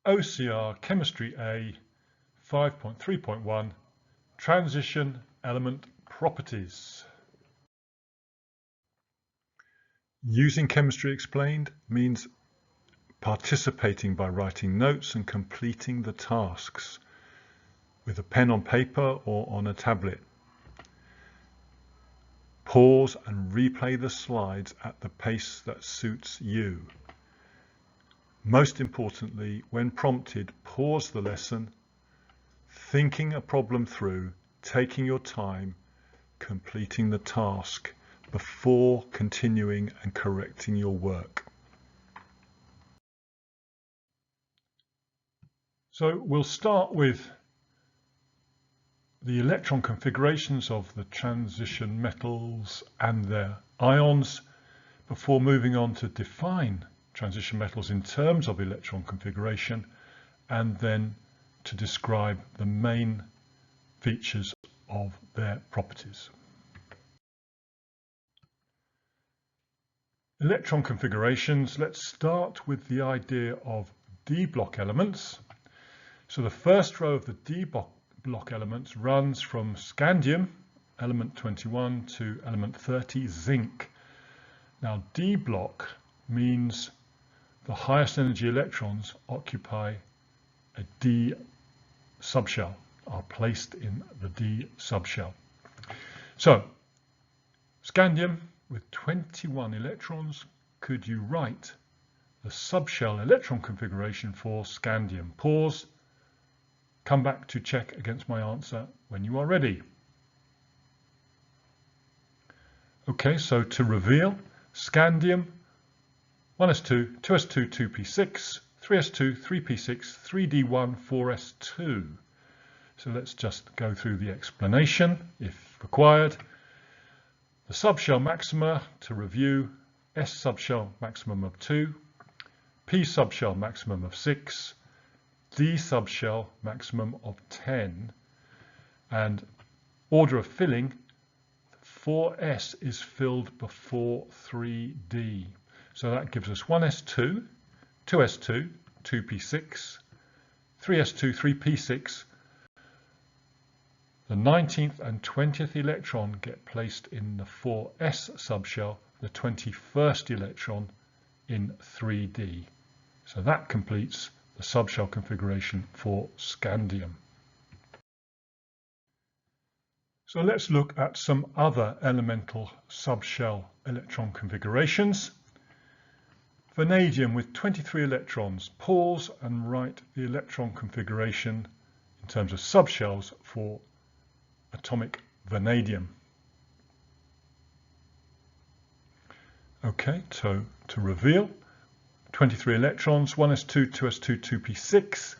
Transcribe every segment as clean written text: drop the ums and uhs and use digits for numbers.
OCR Chemistry A 5.3.1 Transition Element Properties. Using Chemistry Explained means participating by writing notes and completing the tasks with a pen on paper or on a tablet. Pause and replay the slides at the pace that suits you. Most importantly, when prompted, pause the lesson, thinking a problem through, taking your time, completing the task before continuing and correcting your work. So we'll start with the electron configurations of the transition metals and their ions before moving on to define transition metals in terms of electron configuration, and then to describe the main features of their properties. Electron configurations, let's start with the idea of D block elements. So the first row of the D block elements runs from scandium, element 21, to element 30, zinc. Now D block means the highest energy electrons occupy a D subshell, are placed in the D subshell. So scandium with 21 electrons, could you write the subshell electron configuration for scandium? Pause, come back to check against my answer when you are ready. Okay, so to reveal, scandium 1s2, 2s2, 2p6, 3s2, 3p6, 3d1, 4s2. So let's just go through the explanation if required. The subshell maxima, to review, S subshell maximum of 2, P subshell maximum of 6, D subshell maximum of 10, and order of filling, 4s is filled before 3d. So that gives us 1s2, 2s2, 2p6, 3s2, 3p6. The 19th and 20th electron get placed in the 4s subshell, the 21st electron in 3d. So that completes the subshell configuration for scandium. So let's look at some other elemental subshell electron configurations. Vanadium with 23 electrons. Pause and write the electron configuration in terms of subshells for atomic vanadium. Okay, so to reveal, 23 electrons, 1s2, 2s2, 2p6,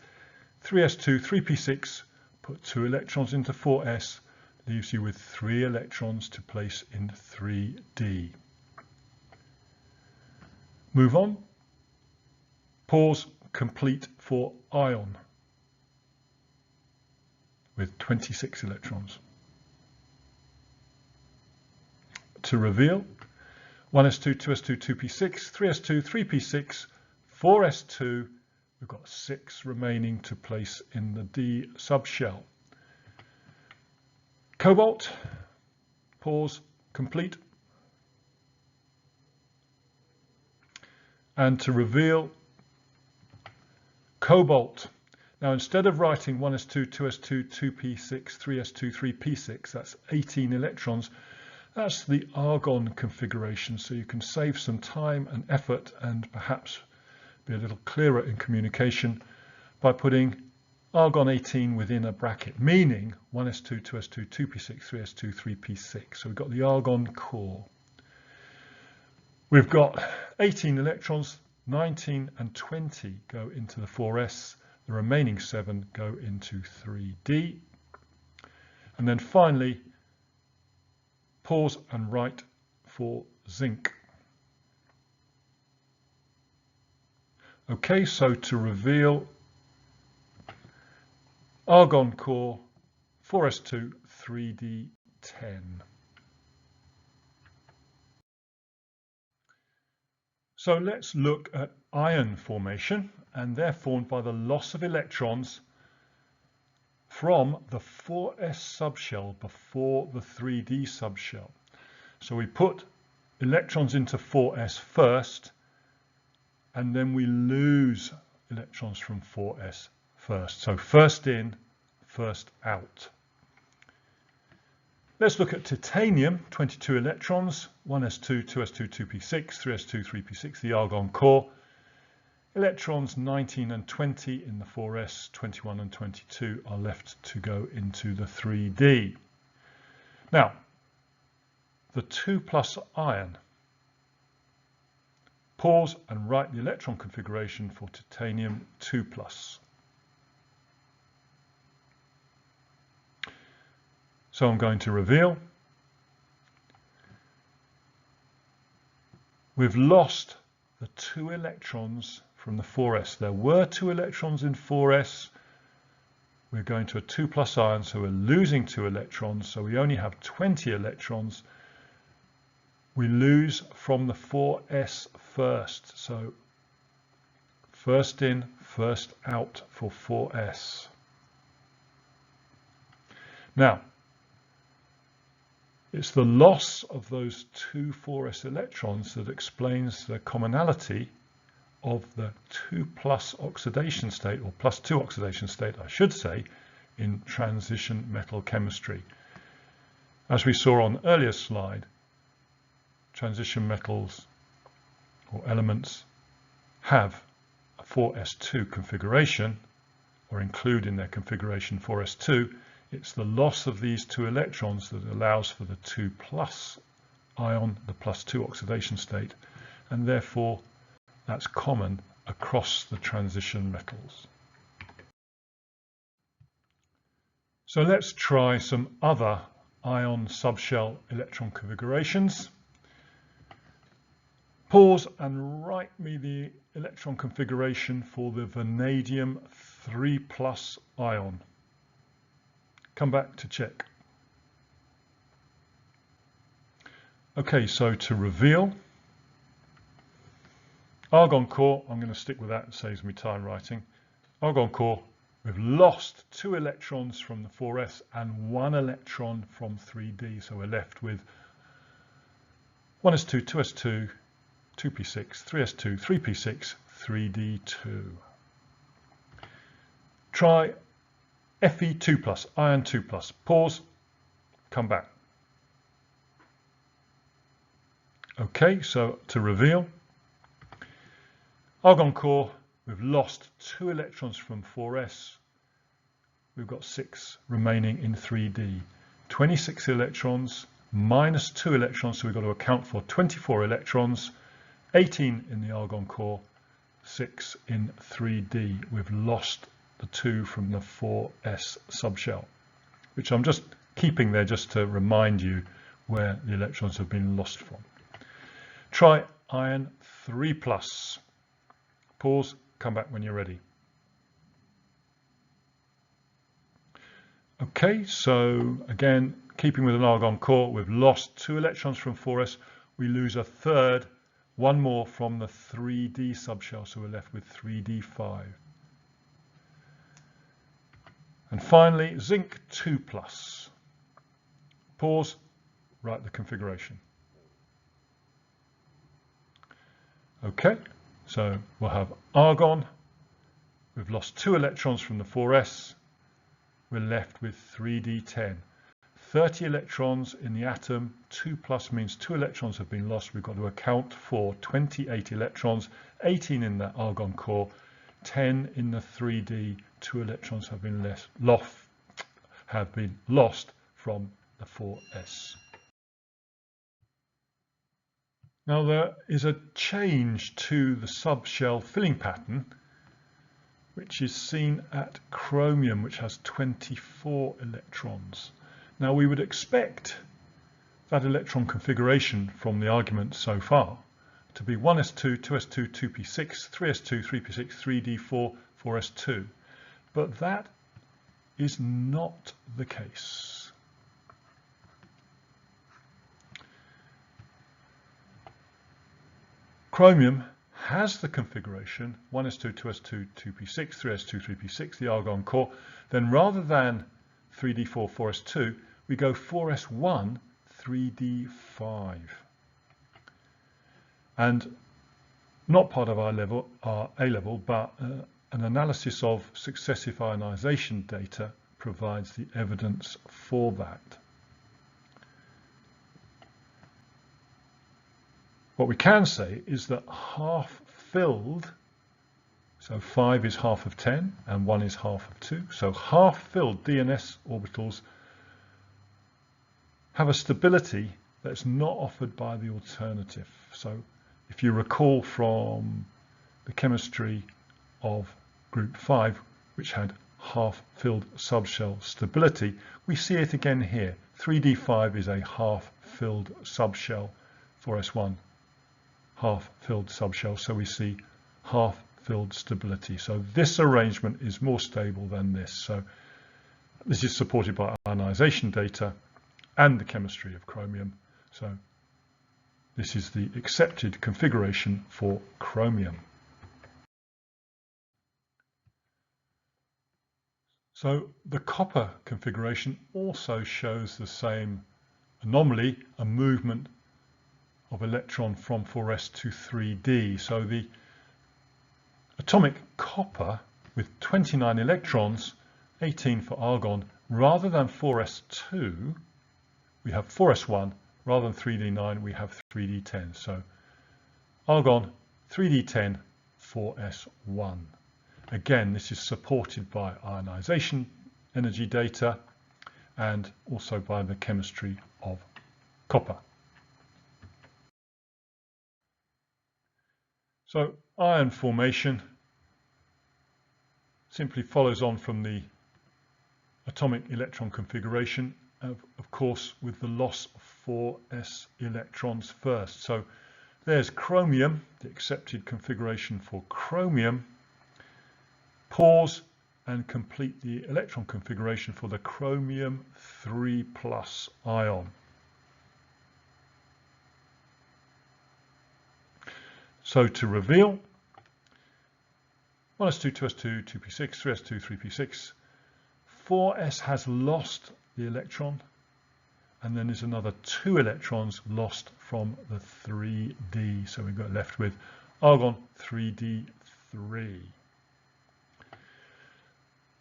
3s2, 3p6, put 2 electrons into 4s, leaves you with 3 electrons to place in 3d. Move on, pause, complete for ion with 26 electrons. To reveal, 1s2, 2s2, 2p6, 3s2, 3p6, 4s2, we've got 6 remaining to place in the D subshell. Cobalt, pause, complete. And to reveal, cobalt. Now instead of writing 1s2, 2s2, 2p6, 3s2, 3p6, that's 18 electrons, that's the argon configuration, so you can save some time and effort and perhaps be a little clearer in communication by putting argon 18 within a bracket, meaning 1s2, 2s2, 2p6, 3s2, 3p6. So we've got the argon core. We've got 18 electrons, 19 and 20 go into the 4s, the remaining 7 go into 3d. And then finally, pause and write for zinc. Okay, so to reveal, argon core, 4s2, 3d10. So let's look at ion formation and they're formed by the loss of electrons from the 4s subshell before the 3d subshell. So we put electrons into 4s first, and then we lose electrons from 4s first. So first in, first out. Let's look at titanium, 22 electrons, 1s2, 2s2, 2p6, 3s2, 3p6, the argon core. Electrons 19 and 20 in the 4s, 21 and 22 are left to go into the 3d. Now, the 2+ ion. Pause and write the electron configuration for titanium 2+. So I'm going to reveal. We've lost the 2 electrons from the 4s. There were 2 electrons in 4s. We're going to a 2+ ion, so we're losing 2 electrons. So we only have 20 electrons. We lose from the 4s first. So first in, first out for 4s. Now, it's the loss of those 2 4s electrons that explains the commonality of the 2+ oxidation state, or +2 oxidation state, I should say, in transition metal chemistry. As we saw on the earlier slide, transition metals or elements have a 4s2 configuration, or include in their configuration 4s2. It's the loss of these 2 electrons that allows for the 2+ ion, the +2 oxidation state, and therefore that's common across the transition metals. So let's try some other ion subshell electron configurations. Pause and write me the electron configuration for the vanadium 3+ ion. Come back to check. Okay, so to reveal, argon core, I'm going to stick with that, it saves me time writing. Argon core, we've lost 2 electrons from the 4s and 1 electron from 3d, so we're left with 1s2, 2s2, 2p6, 3s2, 3p6, 3d2. Try Fe2+, iron 2+. Pause, come back. Okay, so to reveal, argon core, we've lost 2 electrons from 4s. We've got 6 remaining in 3d. 26 electrons minus 2 electrons, so we've got to account for 24 electrons, 18 in the argon core, 6 in 3d. We've lost the 2 from the 4s subshell, which I'm just keeping there just to remind you where the electrons have been lost from. Try iron 3+. Pause, come back when you're ready. Okay, so again, keeping with an argon core, we've lost 2 electrons from 4s. We lose a third, 1 more from the 3d subshell, so we're left with 3d5. And finally, zinc 2+. Pause, write the configuration. Okay, so we'll have argon. We've lost 2 electrons from the 4s. We're left with 3d10. 30 electrons in the atom. 2+ means 2 electrons have been lost. We've got to account for 28 electrons, 18 in the argon core, 10 in the 3d. 2 electrons have been lost from the 4s. Now there is a change to the subshell filling pattern, which is seen at chromium, which has 24 electrons. Now we would expect that electron configuration from the argument so far to be 1s2, 2s2, 2p6, 3s2, 3p6, 3d4, 4s2. But that is not the case. Chromium has the configuration 1s2, 2s2, 2p6, 3s2, 3p6, the argon core, then rather than 3d4, 4s2, we go 4s1, 3d5. And not part of our A-level, but an analysis of successive ionization data provides the evidence for that. What we can say is that half filled, so 5 is half of 10 and 1 is half of 2, so half filled D and S orbitals have a stability that's not offered by the alternative. So if you recall from the chemistry of group 5, which had half-filled subshell stability, we see it again here. 3d5 is a half-filled subshell, 4s1 half-filled subshell, so we see half-filled stability. So this arrangement is more stable than this. So this is supported by ionization data and the chemistry of chromium. So this is the accepted configuration for chromium. So the copper configuration also shows the same anomaly, a movement of electron from 4s to 3d. So the atomic copper with 29 electrons, 18 for argon, rather than 4s2, we have 4s1, rather than 3d9, we have 3d10. So argon, 3d10, 4s1. Again, this is supported by ionization energy data and also by the chemistry of copper. So ion formation simply follows on from the atomic electron configuration, of course, with the loss of 4s electrons first. So there's chromium, the accepted configuration for chromium. Pause and complete the electron configuration for the chromium 3+ ion. So to reveal, 1s2, 2s2, 2p6, 3s2, 3p6, 4s has lost the electron, and then there's another 2 electrons lost from the 3d. So we've got left with argon 3d3.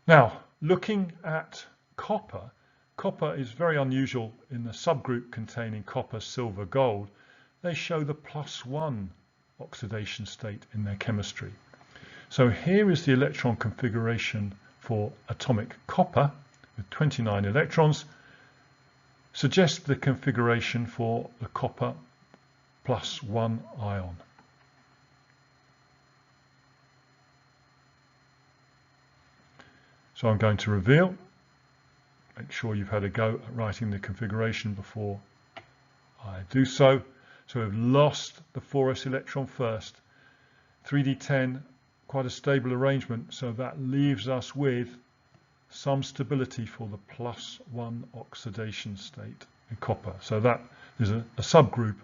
Now, looking at copper, copper is very unusual in the subgroup containing copper, silver, gold. They show the +1 oxidation state in their chemistry. So here is the electron configuration for atomic copper with 29 electrons, suggests the configuration for the copper +1 ion. So I'm going to reveal. Make sure you've had a go at writing the configuration before I do so. So we've lost the 4s electron first. 3d10, quite a stable arrangement, so that leaves us with some stability for the +1 oxidation state in copper. So that is a subgroup,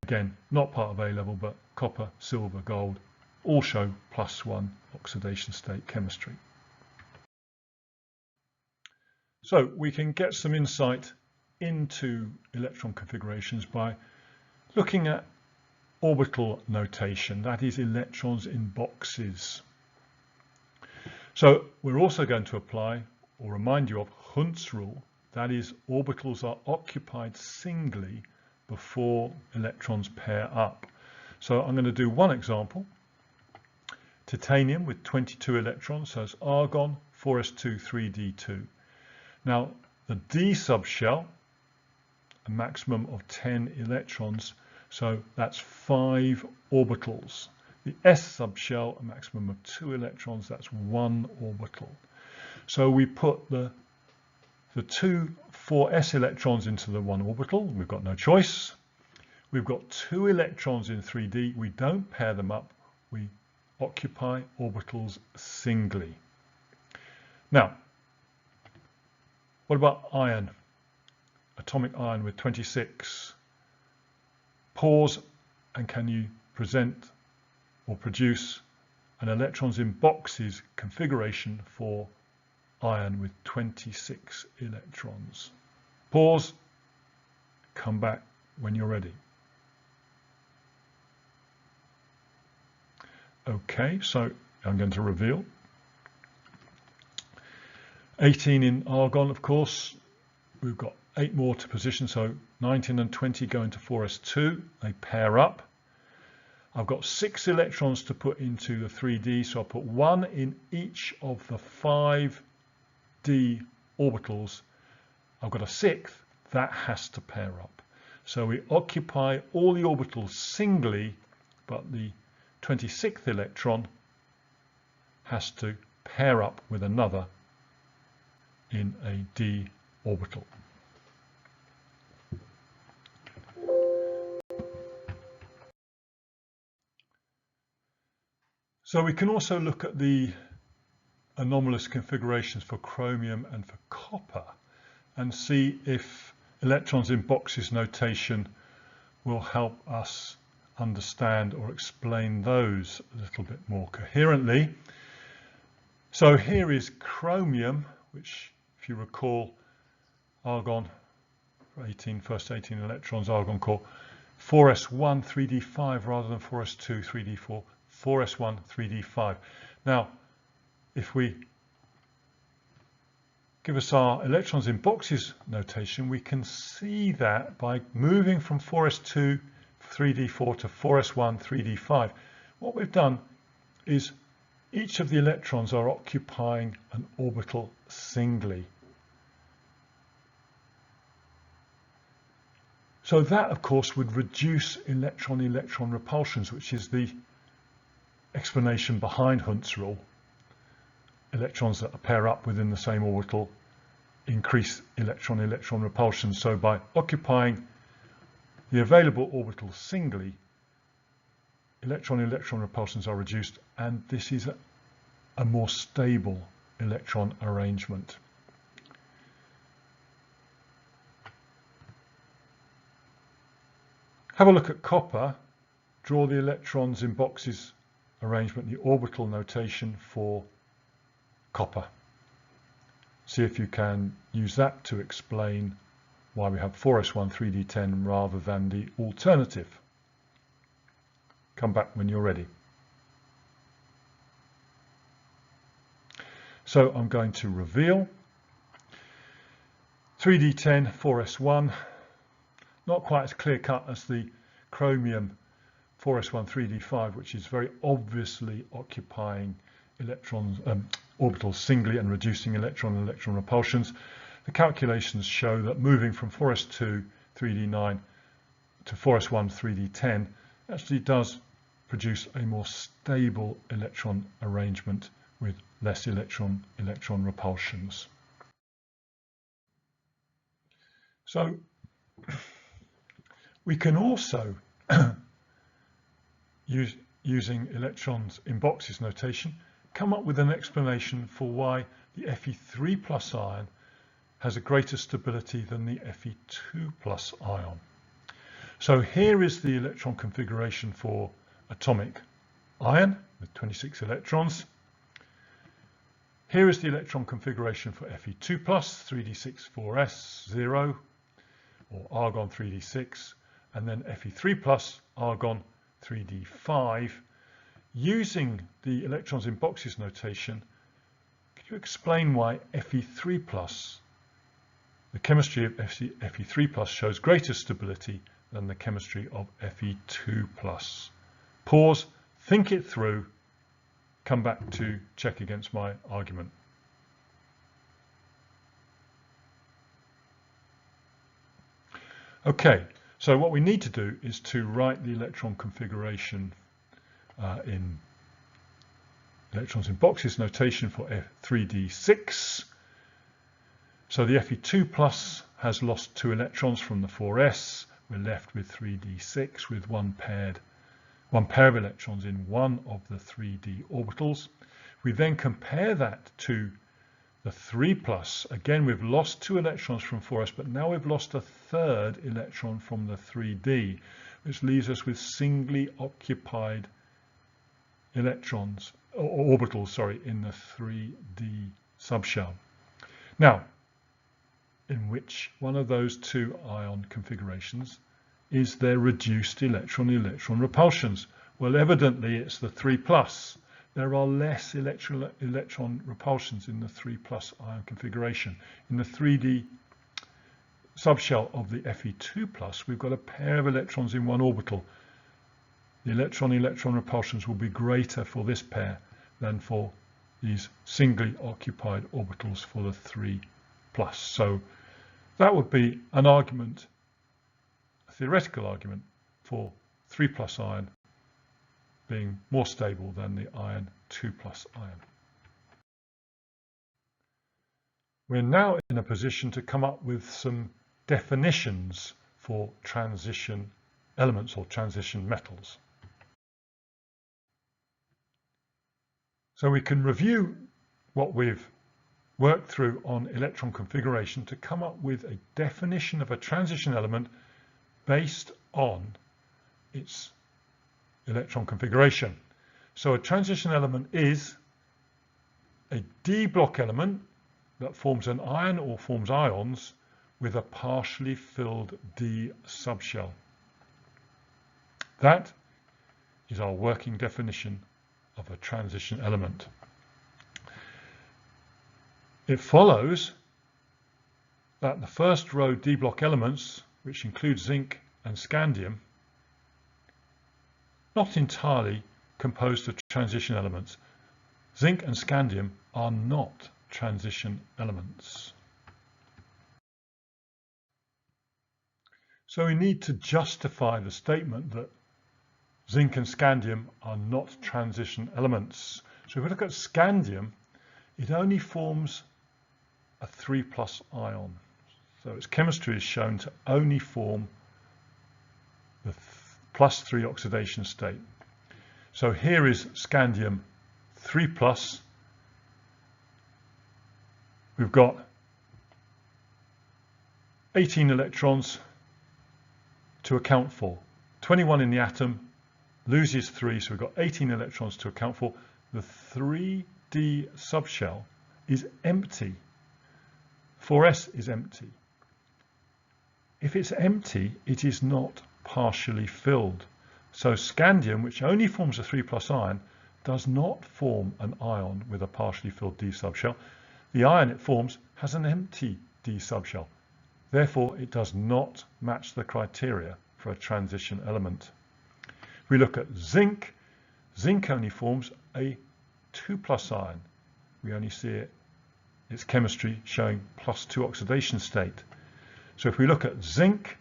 again, not part of A-level, but copper, silver, gold, all show +1 oxidation state chemistry. So we can get some insight into electron configurations by looking at orbital notation, that is electrons in boxes. So we're also going to apply or remind you of Hund's rule, that is orbitals are occupied singly before electrons pair up. So I'm going to do one example. Titanium with 22 electrons, so it's argon, 4s2, 3d2. Now the D subshell, a maximum of 10 electrons, so that's 5 orbitals. The S subshell, a maximum of 2 electrons, that's 1 orbital. So we put the 2 4s electrons into the 1 orbital. We've got no choice. We've got 2 electrons in 3d. We don't pair them up. We occupy orbitals singly. Now, what about iron? Atomic iron with 26. Pause, and can you present or produce an electrons in boxes configuration for iron with 26 electrons. Pause, come back when you're ready. Okay, so I'm going to reveal. 18 in argon, of course. We've got 8 more to position, so 19 and 20 go into 4s2. They pair up. I've got 6 electrons to put into the 3D, so I'll put 1 in each of the 5d orbitals. I've got a 6th, that has to pair up. So we occupy all the orbitals singly, but the 26th electron has to pair up with another in a d orbital. So we can also look at the anomalous configurations for chromium and for copper and see if electrons in boxes notation will help us understand or explain those a little bit more coherently. So here is chromium, which, if you recall, argon, first 18 electrons, argon core, 4s1 3d5 rather than 4s2 3d4, 4s1 3d5. Now, if we give us our electrons in boxes notation, we can see that by moving from 4s2 3d4 to 4s1 3d5, what we've done is each of the electrons are occupying an orbital singly. So that, of course, would reduce electron-electron repulsions, which is the explanation behind Hund's rule. Electrons that pair up within the same orbital increase electron-electron repulsion. So by occupying the available orbitals singly, electron-electron repulsions are reduced, and this is a more stable electron arrangement. Have a look at copper. Draw the electrons in boxes arrangement, the orbital notation for copper. See if you can use that to explain why we have 4s1 3d10 rather than the alternative. Come back when you're ready. So I'm going to reveal 3d10 4s1, not quite as clear cut as the chromium 4s1 3d5, which is very obviously occupying electrons orbitals singly and reducing electron-electron repulsions. The calculations show that moving from 4s2 3d9 to 4s1 3d10 actually does produce a more stable electron arrangement with less electron-electron repulsions. So we can also using electrons in boxes notation, come up with an explanation for why the Fe3+ ion has a greater stability than the Fe2+ ion. So here is the electron configuration for atomic iron with 26 electrons. Here is the electron configuration for Fe2+, 3d6 4s 0, or argon 3d6, and then Fe3+, argon 3d5. Using the electrons in boxes notation, could you explain why Fe3+, the chemistry of Fe3+, shows greater stability than the chemistry of Fe2+? Pause, think it through, come back to check against my argument. Okay, so what we need to do is to write the electron configuration in electrons in boxes notation for F3d6. So the Fe2+ has lost 2 electrons from the 4s. We're left with 3d6 with one pair of electrons in one of the 3d orbitals. We then compare that to the 3+. Again, we've lost 2 electrons from 4s, but now we've lost a third electron from the 3d, which leaves us with singly occupied electrons or orbitals, sorry, in the 3D subshell. Now, in which one of those two ion configurations is there reduced electron-electron repulsions? Well, evidently it's the 3+. There are less electron repulsions in the 3+ ion configuration. In the 3D subshell of the Fe2+, we've got a pair of electrons in one orbital. The electron-electron repulsions will be greater for this pair than for these singly occupied orbitals for the 3+. So that would be an argument, a theoretical argument, for 3+ ion being more stable than the ion 2+ ion. We're now in a position to come up with some definitions for transition elements or transition metals. So we can review what we've worked through on electron configuration to come up with a definition of a transition element based on its electron configuration. So a transition element is a D block element that forms an ion or forms ions with a partially filled D subshell. That is our working definition of a transition element. It follows that the first row D block elements, which include zinc and scandium, not entirely composed of transition elements. Zinc and scandium are not transition elements. So we need to justify the statement that zinc and scandium are not transition elements. So if we look at scandium, it only forms a 3+ ion. So its chemistry is shown to only form the +3 oxidation state. So here is scandium 3+. We've got 18 electrons to account for. 21 in the atom, loses 3, so we've got 18 electrons to account for. The 3D subshell is empty. 4s is empty. If it's empty, it is not partially filled. So scandium, which only forms a 3+ ion, does not form an ion with a partially filled D subshell. The ion it forms has an empty D subshell. Therefore, it does not match the criteria for a transition element. If we look at zinc, zinc only forms a 2+ ion. We only see its chemistry showing +2 oxidation state. So if we look at zinc,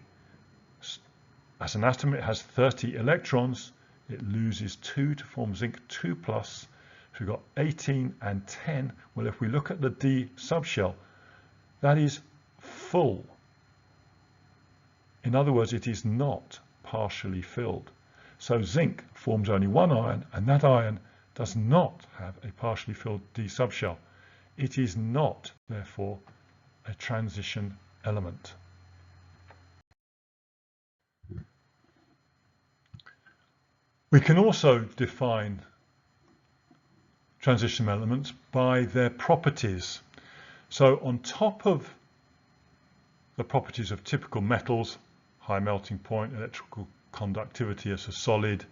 as an atom it has 30 electrons, it loses 2 to form zinc 2+. So we've got 18 and 10. Well, if we look at the D subshell, that is full. In other words, it is not partially filled. So zinc forms only one ion, and that ion does not have a partially filled D subshell. It is not, therefore, a transition element. We can also define transition elements by their properties. So on top of the properties of typical metals, high melting point, electrical conductivity as a solid,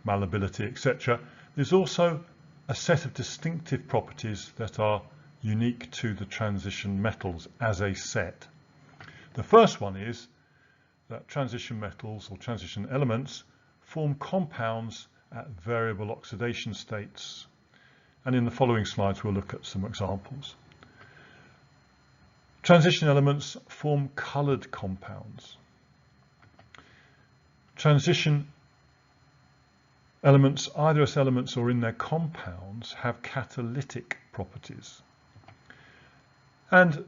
malleability, etc., there's also a set of distinctive properties that are unique to the transition metals as a set. The first one is that transition metals or transition elements form compounds at variable oxidation states. And in the following slides, we'll look at some examples. Transition elements form colored compounds. Transition elements, either as elements or in their compounds, have catalytic properties. And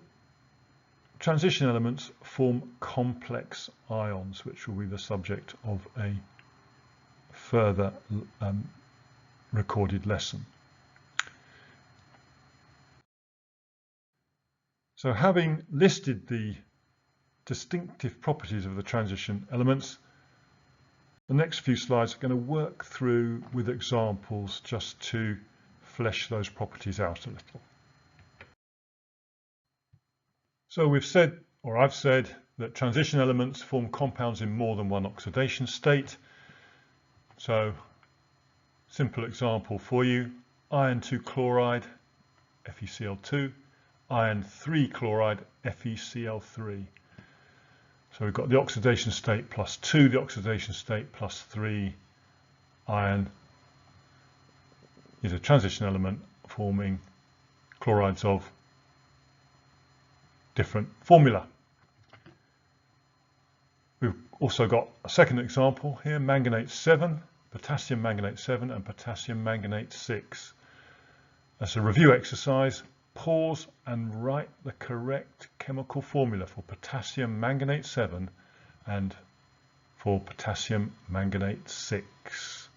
transition elements form complex ions, which will be the subject of a further recorded lesson. So having listed the distinctive properties of the transition elements, The next few slides are going to work through with examples just to flesh those properties out a little. So we've said, or I've said, that transition elements form compounds in more than one oxidation state. So, simple example for you, iron 2 chloride, FeCl2, iron 3 chloride, FeCl3. So we've got the oxidation state plus 2, the oxidation state plus 3. Iron is a transition element forming chlorides of different formula. We've also got a second example here, manganate 7, potassium manganate 7 and potassium manganate 6. As a review exercise, pause and write the correct chemical formula for potassium manganate 7 and for potassium manganate 6.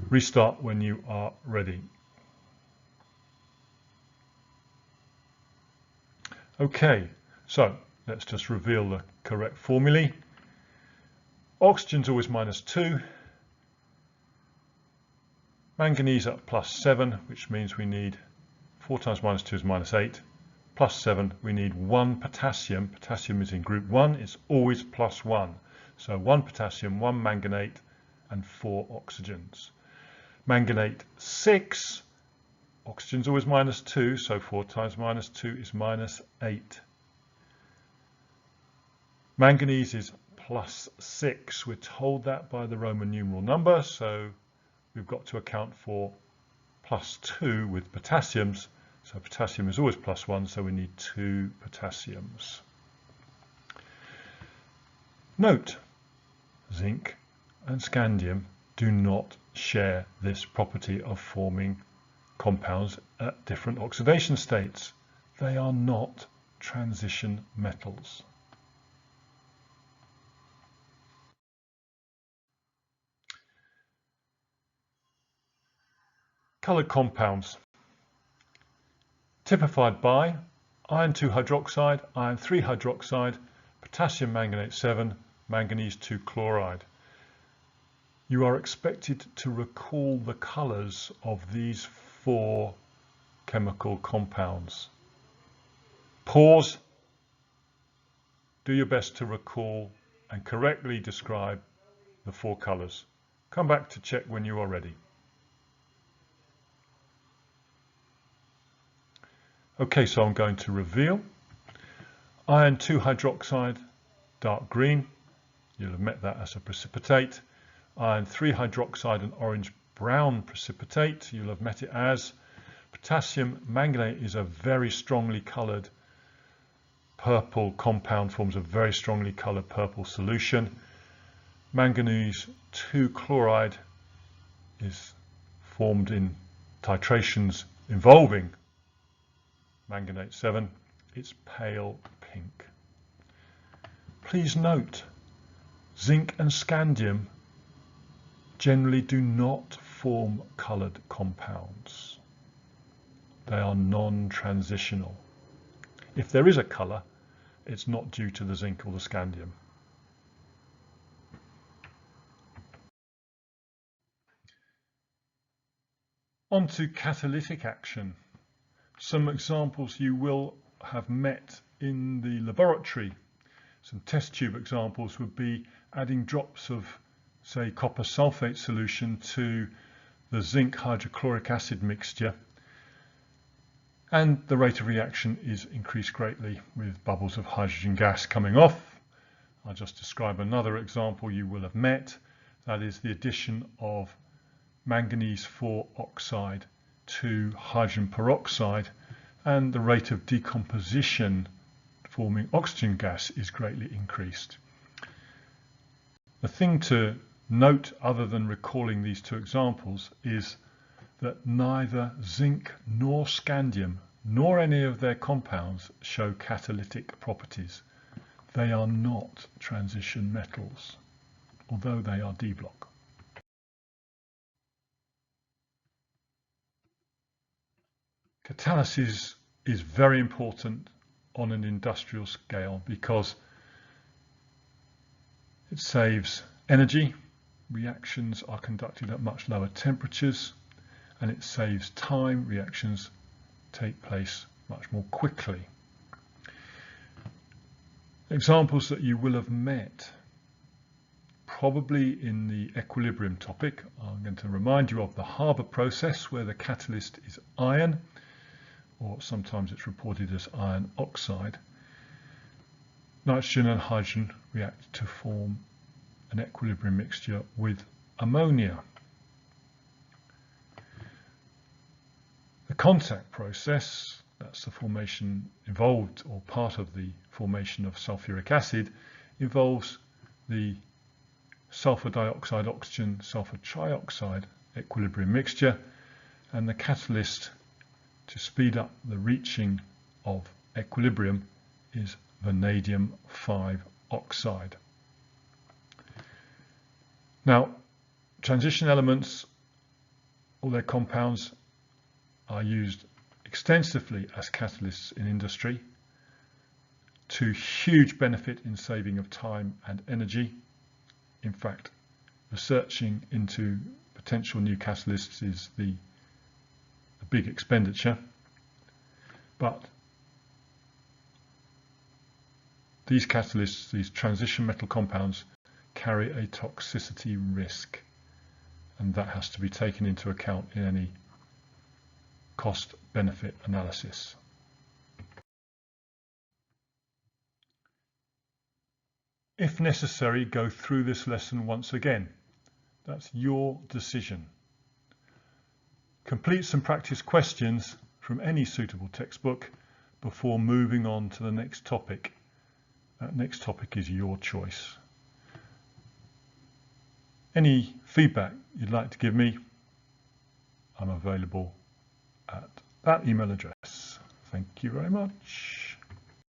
Restart when you are ready. Okay, so let's just reveal the correct formulae. Oxygen's always -2. Manganese at +7, which means we need 4 times -2 is -8. +7, we need 1 potassium. Potassium is in group 1, it's always +1. So 1 potassium, 1 manganate, and 4 oxygens. Manganate 6, oxygen's always -2, so 4 times -2 is -8. Manganese is +6. We're told that by the Roman numeral number, so we've got to account for +2 with potassiums. So potassium is always +1, so we need 2 potassiums. Note, zinc and scandium do not share this property of forming compounds at different oxidation states. They are not transition metals. Coloured compounds, typified by iron 2 hydroxide, iron 3 hydroxide, potassium manganate 7, manganese 2 chloride. You are expected to recall the colours of these 4 chemical compounds. Pause, do your best to recall and correctly describe the 4 colours. Come back to check when you are ready. Okay, so I'm going to reveal. Iron 2 hydroxide, dark green. You'll have met that as a precipitate. Iron 3 hydroxide, an orange-brown precipitate. You'll have met it as. Potassium manganate is a very strongly coloured purple compound, forms a very strongly coloured purple solution. Manganese 2 chloride is formed in titrations involving manganate 7, it's pale pink. Please note, zinc and scandium generally do not form coloured compounds. They are non-transitional. If there is a colour, it's not due to the zinc or the scandium. On to catalytic action. Some examples you will have met in the laboratory. Some test tube examples would be adding drops of, say, copper sulfate solution to the zinc hydrochloric acid mixture, and the rate of reaction is increased greatly with bubbles of hydrogen gas coming off. I'll just describe another example you will have met. That is the addition of manganese 4 oxide to hydrogen peroxide, and the rate of decomposition forming oxygen gas is greatly increased. The thing to note, other than recalling these 2 examples, is that neither zinc nor scandium nor any of their compounds show catalytic properties. They are not transition metals, although they are D block. Catalysis is very important on an industrial scale because It saves energy. Reactions are conducted at much lower temperatures, and it saves time. Reactions take place much more quickly. Examples that you will have met probably in the equilibrium topic. I'm going to remind you of the Haber process, where the catalyst is iron, or sometimes it's reported as iron oxide. Nitrogen and hydrogen react to form an equilibrium mixture with ammonia. The contact process, that's the formation involved, or part of the formation of sulfuric acid, involves the sulfur dioxide oxygen sulfur trioxide equilibrium mixture, and the catalyst to speed up the reaching of equilibrium is vanadium 5 oxide. Now, transition elements, all their compounds, are used extensively as catalysts in industry, to huge benefit in saving of time and energy. In fact, researching into potential new catalysts is a big expenditure, but these catalysts, these transition metal compounds, carry a toxicity risk, and that has to be taken into account in any cost-benefit analysis. If necessary, go through this lesson once again. That's your decision. Complete some practice questions from any suitable textbook before moving on to the next topic. That next topic is your choice. Any feedback you'd like to give me, I'm available at that email address. Thank you very much.